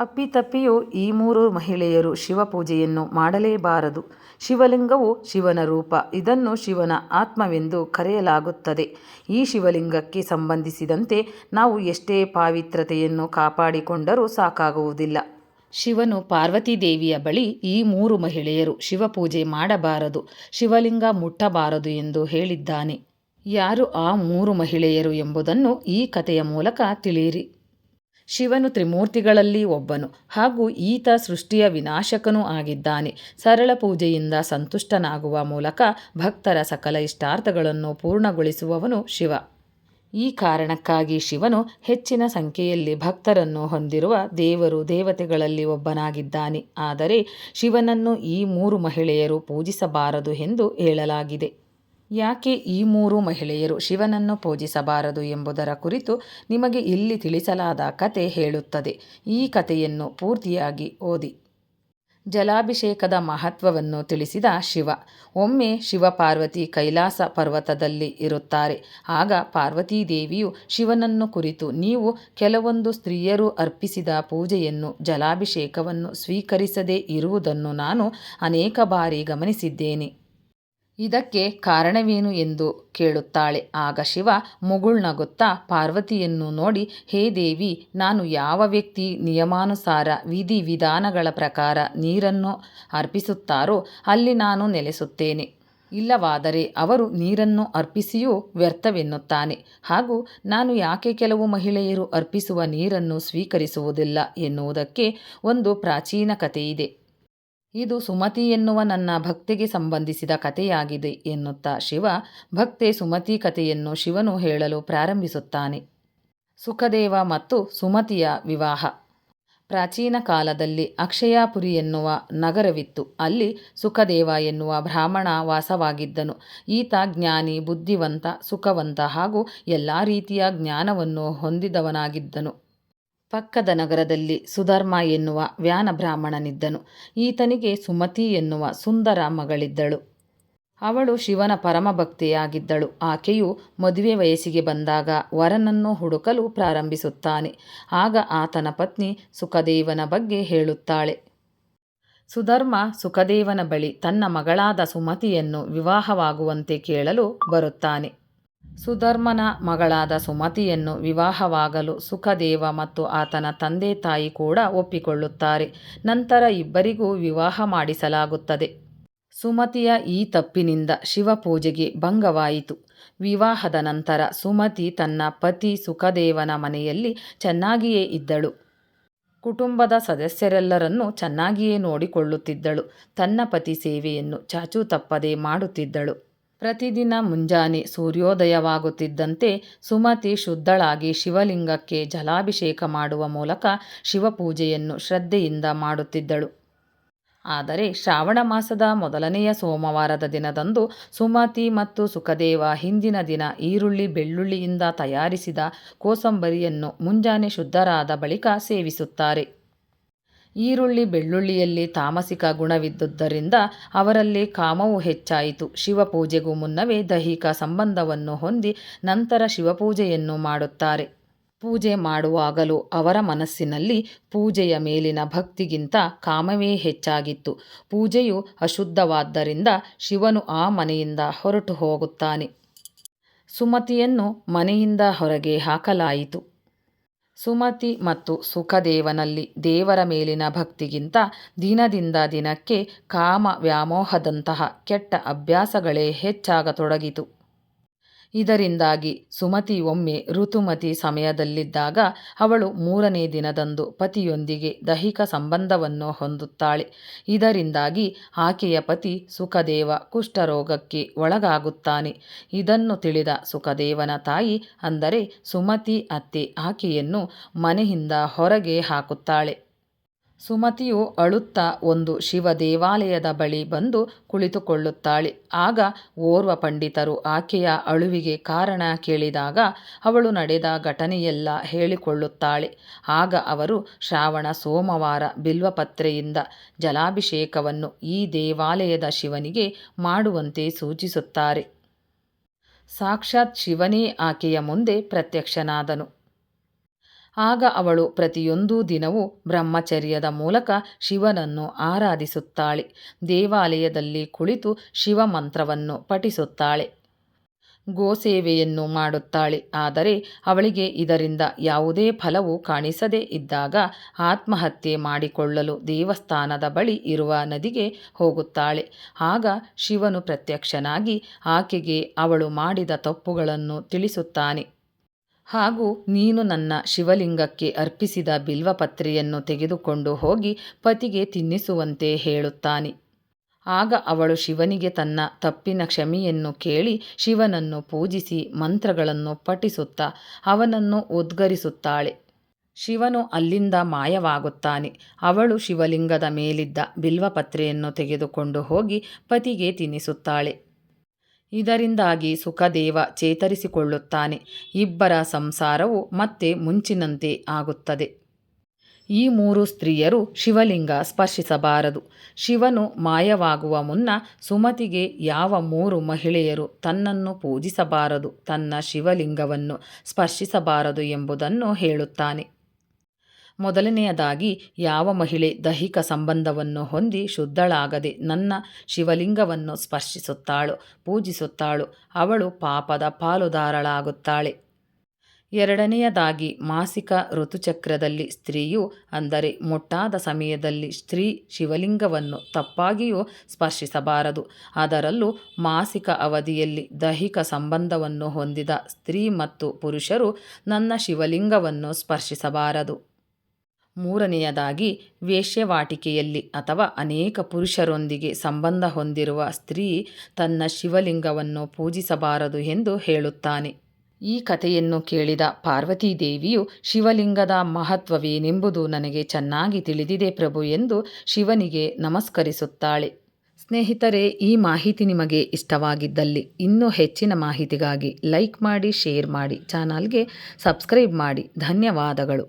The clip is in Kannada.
ಅಪ್ಪಿತಪ್ಪಿಯೂ ಈ ಮೂರು ಮಹಿಳೆಯರು ಶಿವಪೂಜೆಯನ್ನು ಮಾಡಲೇಬಾರದು. ಶಿವಲಿಂಗವು ಶಿವನ ರೂಪ. ಇದನ್ನು ಶಿವನ ಆತ್ಮವೆಂದು ಕರೆಯಲಾಗುತ್ತದೆ. ಈ ಶಿವಲಿಂಗಕ್ಕೆ ಸಂಬಂಧಿಸಿದಂತೆ ನಾವು ಎಷ್ಟೇ ಪಾವಿತ್ರತೆಯನ್ನು ಕಾಪಾಡಿಕೊಂಡರೂ ಸಾಕಾಗುವುದಿಲ್ಲ. ಶಿವನು ಪಾರ್ವತೀದೇವಿಯ ಬಳಿ ಈ ಮೂರು ಮಹಿಳೆಯರು ಶಿವಪೂಜೆ ಮಾಡಬಾರದು, ಶಿವಲಿಂಗ ಮುಟ್ಟಬಾರದು ಎಂದು ಹೇಳಿದ್ದಾನೆ. ಯಾರು ಆ ಮೂರು ಮಹಿಳೆಯರು ಎಂಬುದನ್ನು ಈ ಕಥೆಯ ಮೂಲಕ ತಿಳಿಯಿರಿ. ಶಿವನು ತ್ರಿಮೂರ್ತಿಗಳಲ್ಲಿ ಒಬ್ಬನು ಹಾಗೂ ಈತ ಸೃಷ್ಟಿಯ ವಿನಾಶಕನೂ ಆಗಿದ್ದಾನೆ. ಸರಳ ಪೂಜೆಯಿಂದ ಸಂತುಷ್ಟನಾಗುವ ಮೂಲಕ ಭಕ್ತರ ಸಕಲ ಇಷ್ಟಾರ್ಥಗಳನ್ನು ಪೂರ್ಣಗೊಳಿಸುವವನು ಶಿವ. ಈ ಕಾರಣಕ್ಕಾಗಿ ಶಿವನು ಹೆಚ್ಚಿನ ಸಂಖ್ಯೆಯಲ್ಲಿ ಭಕ್ತರನ್ನು ಹೊಂದಿರುವ ದೇವತೆಗಳಲ್ಲಿ ಒಬ್ಬನಾಗಿದ್ದಾನೆ. ಆದರೆ ಶಿವನನ್ನು ಈ ಮೂರು ಮಹಿಳೆಯರು ಪೂಜಿಸಬಾರದು ಎಂದು ಹೇಳಲಾಗಿದೆ. ಯಾಕೆ ಈ ಮೂರು ಮಹಿಳೆಯರು ಶಿವನನ್ನು ಪೂಜಿಸಬಾರದು ಎಂಬುದರ ಕುರಿತು ನಿಮಗೆ ಇಲ್ಲಿ ತಿಳಿಸಲಾದ ಕತೆ ಹೇಳುತ್ತದೆ. ಈ ಕಥೆಯನ್ನು ಪೂರ್ತಿಯಾಗಿ ಓದಿ. ಜಲಾಭಿಷೇಕದ ಮಹತ್ವವನ್ನು ತಿಳಿಸಿದ ಶಿವ. ಒಮ್ಮೆ ಶಿವಪಾರ್ವತಿ ಕೈಲಾಸ ಪರ್ವತದಲ್ಲಿ ಇರುತ್ತಾರೆ. ಆಗ ಪಾರ್ವತೀದೇವಿಯು ಶಿವನನ್ನು ಕುರಿತು, ನೀವು ಕೆಲವೊಂದು ಸ್ತ್ರೀಯರು ಅರ್ಪಿಸಿದ ಪೂಜೆಯನ್ನು, ಜಲಾಭಿಷೇಕವನ್ನು ಸ್ವೀಕರಿಸದೇ ಇರುವುದನ್ನು ನಾನು ಅನೇಕ ಬಾರಿ ಗಮನಿಸಿದ್ದೇನೆ. ಇದಕ್ಕೆ ಕಾರಣವೇನು ಎಂದು ಕೇಳುತ್ತಾಳೆ. ಆಗ ಶಿವ ಮುಗುಳ್ನಗುತ್ತಾ ಪಾರ್ವತಿಯನ್ನು ನೋಡಿ, ಹೇ ದೇವಿ, ನಾನು ಯಾವ ವ್ಯಕ್ತಿ ನಿಯಮಾನುಸಾರ ವಿಧಿವಿಧಾನಗಳ ಪ್ರಕಾರ ನೀರನ್ನು ಅರ್ಪಿಸುತ್ತಾರೋ ಅಲ್ಲಿ ನಾನು ನೆಲೆಸುತ್ತೇನೆ. ಇಲ್ಲವಾದರೆ ಅವರು ನೀರನ್ನು ಅರ್ಪಿಸಿಯೂ ವ್ಯರ್ಥವೆನ್ನುತ್ತಾನೆ. ಹಾಗೂ ನಾನು ಯಾಕೆ ಕೆಲವು ಮಹಿಳೆಯರು ಅರ್ಪಿಸುವ ನೀರನ್ನು ಸ್ವೀಕರಿಸುವುದಿಲ್ಲ ಎನ್ನುವುದಕ್ಕೆ ಒಂದು ಪ್ರಾಚೀನ ಕಥೆಯಿದೆ. ಇದು ಸುಮತಿ ಎನ್ನುವ ನನ್ನ ಭಕ್ತೆಗೆ ಸಂಬಂಧಿಸಿದ ಕಥೆಯಾಗಿದೆ ಎನ್ನುತ್ತಾ ಶಿವ ಭಕ್ತೆ ಸುಮತಿ ಕಥೆಯನ್ನು ಶಿವನು ಹೇಳಲು ಪ್ರಾರಂಭಿಸುತ್ತಾನೆ. ಸುಖದೇವ ಮತ್ತು ಸುಮತಿಯ ವಿವಾಹ. ಪ್ರಾಚೀನ ಕಾಲದಲ್ಲಿ ಅಕ್ಷಯಾಪುರಿ ಎನ್ನುವ ನಗರವಿತ್ತು. ಅಲ್ಲಿ ಸುಖದೇವ ಎನ್ನುವ ಬ್ರಾಹ್ಮಣ ವಾಸವಾಗಿದ್ದನು. ಈತ ಜ್ಞಾನಿ, ಬುದ್ಧಿವಂತ, ಸುಖವಂತ ಹಾಗೂ ಎಲ್ಲ ರೀತಿಯ ಜ್ಞಾನವನ್ನು ಹೊಂದಿದವನಾಗಿದ್ದನು. ಪಕ್ಕದ ನಗರದಲ್ಲಿ ಸುಧರ್ಮ ಎನ್ನುವ ವ್ಯಾನ ಬ್ರಾಹ್ಮಣನಿದ್ದನು. ಈತನಿಗೆ ಸುಮತಿ ಎನ್ನುವ ಸುಂದರ ಮಗಳಿದ್ದಳು. ಅವಳು ಶಿವನ ಪರಮಭಕ್ತೆಯಾಗಿದ್ದಳು. ಆಕೆಯು ಮದುವೆ ವಯಸ್ಸಿಗೆ ಬಂದಾಗ ವರನನ್ನು ಹುಡುಕಲು ಪ್ರಾರಂಭಿಸುತ್ತಾನೆ. ಆಗ ಆತನ ಪತ್ನಿ ಸುಖದೇವನ ಬಗ್ಗೆ ಹೇಳುತ್ತಾಳೆ. ಸುಧರ್ಮ ಸುಖದೇವನ ಬಳಿ ತನ್ನ ಮಗಳಾದ ಸುಮತಿಯನ್ನು ವಿವಾಹವಾಗುವಂತೆ ಕೇಳಲು ಬರುತ್ತಾನೆ. ಸುಧರ್ಮನ ಮಗಳಾದ ಸುಮತಿಯನ್ನು ವಿವಾಹವಾಗಲು ಸುಖದೇವ ಮತ್ತು ಆತನ ತಂದೆ ತಾಯಿ ಕೂಡ ಒಪ್ಪಿಕೊಳ್ಳುತ್ತಾರೆ. ನಂತರ ಇಬ್ಬರಿಗೂ ವಿವಾಹ ಮಾಡಿಸಲಾಗುತ್ತದೆ. ಸುಮತಿಯ ಈ ತಪ್ಪಿನಿಂದ ಶಿವಪೂಜೆಗೆ ಭಂಗವಾಯಿತು. ವಿವಾಹದ ನಂತರ ಸುಮತಿ ತನ್ನ ಪತಿ ಸುಖದೇವನ ಮನೆಯಲ್ಲಿ ಚೆನ್ನಾಗಿಯೇ ಇದ್ದಳು. ಕುಟುಂಬದ ಸದಸ್ಯರೆಲ್ಲರನ್ನೂ ಚೆನ್ನಾಗಿಯೇ ನೋಡಿಕೊಳ್ಳುತ್ತಿದ್ದಳು. ತನ್ನ ಪತಿ ಸೇವೆಯನ್ನು ಚಾಚೂ ತಪ್ಪದೆ ಮಾಡುತ್ತಿದ್ದಳು. ಪ್ರತಿದಿನ ಮುಂಜಾನೆ ಸೂರ್ಯೋದಯವಾಗುತ್ತಿದ್ದಂತೆ ಸುಮತಿ ಶುದ್ಧಳಾಗಿ ಶಿವಲಿಂಗಕ್ಕೆ ಜಲಾಭಿಷೇಕ ಮಾಡುವ ಮೂಲಕ ಶಿವಪೂಜೆಯನ್ನು ಶ್ರದ್ಧೆಯಿಂದ ಮಾಡುತ್ತಿದ್ದಳು. ಆದರೆ ಶ್ರಾವಣ ಮಾಸದ ಮೊದಲನೆಯ ಸೋಮವಾರದ ದಿನದಂದು ಸುಮತಿ ಮತ್ತು ಸುಖದೇವ ಹಿಂದಿನ ದಿನ ಈರುಳ್ಳಿ ಬೆಳ್ಳುಳ್ಳಿಯಿಂದ ತಯಾರಿಸಿದ ಕೋಸಂಬರಿಯನ್ನು ಮುಂಜಾನೆ ಶುದ್ಧರಾದ ಬಳಿಕ ಸೇವಿಸುತ್ತಾರೆ. ಈರುಳ್ಳಿ ಬೆಳ್ಳುಳ್ಳಿಯಲ್ಲಿ ತಾಮಸಿಕ ಗುಣವಿದ್ದುದರಿಂದ ಅವರಲ್ಲಿ ಕಾಮವು ಹೆಚ್ಚಾಯಿತು. ಶಿವಪೂಜೆಗೂ ಮುನ್ನವೇ ದೈಹಿಕ ಸಂಬಂಧವನ್ನು ಹೊಂದಿ ನಂತರ ಶಿವಪೂಜೆಯನ್ನು ಮಾಡುತ್ತಾರೆ. ಪೂಜೆ ಮಾಡುವಾಗಲೂ ಅವರ ಮನಸ್ಸಿನಲ್ಲಿ ಪೂಜೆಯ ಮೇಲಿನ ಭಕ್ತಿಗಿಂತ ಕಾಮವೇ ಹೆಚ್ಚಾಗಿತ್ತು. ಪೂಜೆಯು ಅಶುದ್ಧವಾದ್ದರಿಂದ ಶಿವನು ಆ ಮನೆಯಿಂದ ಹೊರಟು ಹೋಗುತ್ತಾನೆ. ಸುಮತಿಯನ್ನು ಮನೆಯಿಂದ ಹೊರಗೆ ಹಾಕಲಾಯಿತು. ಸುಮತಿ ಮತ್ತು ಸುಖದೇವನಲ್ಲಿ ದೇವರ ಮೇಲಿನ ಭಕ್ತಿಗಿಂತ ದಿನದಿಂದ ದಿನಕ್ಕೆ ಕಾಮ ವ್ಯಾಮೋಹದಂತಹ ಕೆಟ್ಟ ಅಭ್ಯಾಸಗಳೇ ಹೆಚ್ಚಾಗತೊಡಗಿತು. ಇದರಿಂದಾಗಿ ಸುಮತಿ ಒಮ್ಮೆ ಋತುಮತಿ ಸಮಯದಲ್ಲಿದ್ದಾಗ ಅವಳು 3ನೇ ದಿನದಂದು ಪತಿಯೊಂದಿಗೆ ದೈಹಿಕ ಸಂಬಂಧವನ್ನು ಹೊಂದುತ್ತಾಳೆ. ಇದರಿಂದಾಗಿ ಆಕೆಯ ಪತಿ ಸುಖದೇವ ಕುಷ್ಠರೋಗಕ್ಕೆ ಒಳಗಾಗುತ್ತಾನೆ. ಇದನ್ನು ತಿಳಿದ ಸುಖದೇವನ ತಾಯಿ ಅಂದರೆ ಸುಮತಿ ಅತ್ತೆ ಆಕೆಯನ್ನು ಮನೆಯಿಂದ ಹೊರಗೆ ಹಾಕುತ್ತಾಳೆ. ಸುಮತಿಯು ಅಳುತ್ತಾ ಒಂದು ಶಿವ ದೇವಾಲಯದ ಬಳಿ ಬಂದು ಕುಳಿತುಕೊಳ್ಳುತ್ತಾಳೆ. ಆಗ ಓರ್ವ ಪಂಡಿತರು ಆಕೆಯ ಅಳುವಿಗೆ ಕಾರಣ ಕೇಳಿದಾಗ ಅವಳು ನಡೆದ ಘಟನೆಯೆಲ್ಲ ಹೇಳಿಕೊಳ್ಳುತ್ತಾಳೆ. ಆಗ ಅವರು ಶ್ರಾವಣ ಸೋಮವಾರ ಬಿಲ್ವಪತ್ರೆಯಿಂದ ಜಲಾಭಿಷೇಕವನ್ನು ಈ ದೇವಾಲಯದ ಶಿವನಿಗೆ ಮಾಡುವಂತೆ ಸೂಚಿಸುತ್ತಾರೆ. ಸಾಕ್ಷಾತ್ ಶಿವನೇ ಆಕೆಯ ಮುಂದೆ ಪ್ರತ್ಯಕ್ಷನಾದನು. ಆಗ ಅವಳು ಪ್ರತಿಯೊಂದು ದಿನವೂ ಬ್ರಹ್ಮಚರ್ಯದ ಮೂಲಕ ಶಿವನನ್ನು ಆರಾಧಿಸುತ್ತಾಳೆ. ದೇವಾಲಯದಲ್ಲಿ ಕುಳಿತು ಶಿವಮಂತ್ರವನ್ನು ಪಠಿಸುತ್ತಾಳೆ. ಗೋಸೇವೆಯನ್ನು ಮಾಡುತ್ತಾಳೆ. ಆದರೆ ಅವಳಿಗೆ ಇದರಿಂದ ಯಾವುದೇ ಫಲವು ಕಾಣಿಸದೇ ಇದ್ದಾಗ ಆತ್ಮಹತ್ಯೆ ಮಾಡಿಕೊಳ್ಳಲು ದೇವಸ್ಥಾನದ ಬಳಿ ಇರುವ ನದಿಗೆ ಹೋಗುತ್ತಾಳೆ. ಆಗ ಶಿವನು ಪ್ರತ್ಯಕ್ಷನಾಗಿ ಆಕೆಗೆ ಅವಳು ಮಾಡಿದ ತಪ್ಪುಗಳನ್ನು ತಿಳಿಸುತ್ತಾನೆ. ಹಾಗೂ ನೀನು ನನ್ನ ಶಿವಲಿಂಗಕ್ಕೆ ಅರ್ಪಿಸಿದ ಬಿಲ್ವಪತ್ರೆಯನ್ನು ತೆಗೆದುಕೊಂಡು ಹೋಗಿ ಪತಿಗೆ ತಿನ್ನಿಸುವಂತೆ ಹೇಳುತ್ತಾನೆ. ಆಗ ಅವಳು ಶಿವನಿಗೆ ತನ್ನ ತಪ್ಪಿನ ಕ್ಷಮೆಯನ್ನು ಕೇಳಿ ಶಿವನನ್ನು ಪೂಜಿಸಿ ಮಂತ್ರಗಳನ್ನು ಪಠಿಸುತ್ತಾ ಅವನನ್ನು ಉದ್ಗರಿಸುತ್ತಾಳೆ. ಶಿವನು ಅಲ್ಲಿಂದ ಮಾಯವಾಗುತ್ತಾನೆ. ಅವಳು ಶಿವಲಿಂಗದ ಮೇಲಿದ್ದ ಬಿಲ್ವಪತ್ರೆಯನ್ನು ತೆಗೆದುಕೊಂಡು ಹೋಗಿ ಪತಿಗೆ ತಿನ್ನಿಸುತ್ತಾಳೆ. ಇದರಿಂದಾಗಿ ಸುಖದೇವ ಚೇತರಿಸಿಕೊಳ್ಳುತ್ತಾನೆ. ಇಬ್ಬರ ಸಂಸಾರವು ಮತ್ತೆ ಮುಂಚಿನಂತೆ ಆಗುತ್ತದೆ. ಈ 3 ಸ್ತ್ರೀಯರು ಶಿವಲಿಂಗ ಸ್ಪರ್ಶಿಸಬಾರದು. ಶಿವನು ಮಾಯವಾಗುವ ಮುನ್ನ ಸುಮತಿಗೆ ಯಾವ 3 ಮಹಿಳೆಯರು ತನ್ನನ್ನು ಪೂಜಿಸಬಾರದು, ತನ್ನ ಶಿವಲಿಂಗವನ್ನು ಸ್ಪರ್ಶಿಸಬಾರದು ಎಂಬುದನ್ನು ಹೇಳುತ್ತಾನೆ. ಮೊದಲನೆಯದಾಗಿ, ಯಾವ ಮಹಿಳೆ ದೈಹಿಕ ಸಂಬಂಧವನ್ನು ಹೊಂದಿ ಶುದ್ಧಳಾಗದೆ ನನ್ನ ಶಿವಲಿಂಗವನ್ನು ಸ್ಪರ್ಶಿಸುತ್ತಾಳೋ, ಪೂಜಿಸುತ್ತಾಳೋ ಅವಳು ಪಾಪದ ಪಾಲುದಾರಳಾಗುತ್ತಾಳೆ. ಎರಡನೆಯದಾಗಿ, ಮಾಸಿಕ ಋತುಚಕ್ರದಲ್ಲಿ ಸ್ತ್ರೀಯು, ಅಂದರೆ ಮುಟ್ಟಾದ ಸಮಯದಲ್ಲಿ ಸ್ತ್ರೀ ಶಿವಲಿಂಗವನ್ನು ತಪ್ಪಾಗಿಯೂ ಸ್ಪರ್ಶಿಸಬಾರದು. ಅದರಲ್ಲೂ ಮಾಸಿಕ ಅವಧಿಯಲ್ಲಿ ದೈಹಿಕ ಸಂಬಂಧವನ್ನು ಹೊಂದಿದ ಸ್ತ್ರೀ ಮತ್ತು ಪುರುಷರು ನನ್ನ ಶಿವಲಿಂಗವನ್ನು ಸ್ಪರ್ಶಿಸಬಾರದು. ಮೂರನೆಯದಾಗಿ, ವೇಶ್ಯವಾಟಿಕೆಯಲ್ಲಿ ಅಥವಾ ಅನೇಕ ಪುರುಷರೊಂದಿಗೆ ಸಂಬಂಧ ಹೊಂದಿರುವ ಸ್ತ್ರೀ ತನ್ನ ಶಿವಲಿಂಗವನ್ನು ಪೂಜಿಸಬಾರದು ಎಂದು ಹೇಳುತ್ತಾನೆ. ಈ ಕಥೆಯನ್ನು ಕೇಳಿದ ಪಾರ್ವತೀದೇವಿಯು, ಶಿವಲಿಂಗದ ಮಹತ್ವವೇನೆಂಬುದು ನನಗೆ ಚೆನ್ನಾಗಿ ತಿಳಿದಿದೆ ಪ್ರಭು ಎಂದು ಶಿವನಿಗೆ ನಮಸ್ಕರಿಸುತ್ತಾಳೆ. ಸ್ನೇಹಿತರೆ, ಈ ಮಾಹಿತಿ ನಿಮಗೆ ಇಷ್ಟವಾಗಿದ್ದಲ್ಲಿ ಇನ್ನೂ ಹೆಚ್ಚಿನ ಮಾಹಿತಿಗಾಗಿ ಲೈಕ್ ಮಾಡಿ, ಶೇರ್ ಮಾಡಿ, ಚಾನಲ್ಗೆ ಸಬ್ಸ್ಕ್ರೈಬ್ ಮಾಡಿ. ಧನ್ಯವಾದಗಳು.